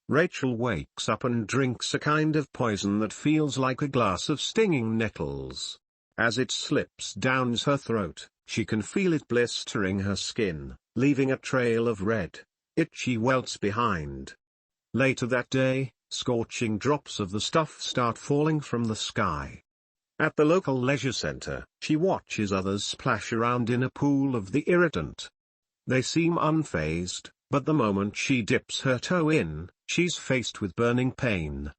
Rachel wakes up and drinks a kind of poison that feels like a glass of stinging nettles. As it slips down her throat, she can feel it blistering her skin, leaving a trail of red, itchy welts behind. Later that day, scorching drops of the stuff start falling from the sky. At the local leisure center, she watches others splash around in a pool of the irritant. They seem unfazed, but the moment she dips her toe in, she's faced with burning pain.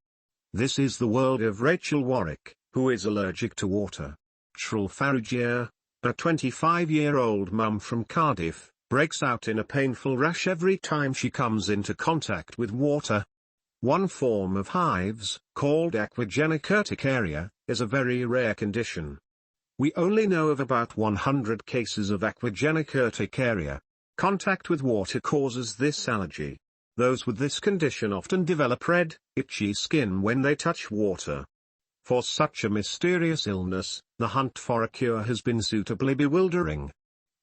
This is the world of Rachel Warwick, who is allergic to water. Rachel Farrugia, a 25-year-old mum from Cardiff, breaks out in a painful rash every time she comes into contact with water. One form of hives, called aquagenic urticaria, is a very rare condition. We only know of about 100 cases of aquagenic urticaria. Contact with water causes this allergy. Those with this condition often develop red, itchy skin when they touch water. For such a mysterious illness, the hunt for a cure has been suitably bewildering.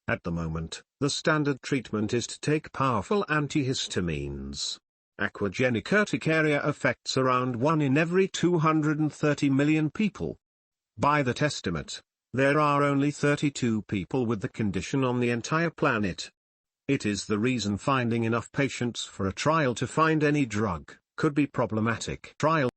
At the moment, the standard treatment is to take powerful antihistamines. Aquagenic urticaria affects around 1 in every 230 million people. By that estimate, there are only 32 people with the condition on the entire planet. It is the reason finding enough patients for a trial to find any drug could be problematic. Trial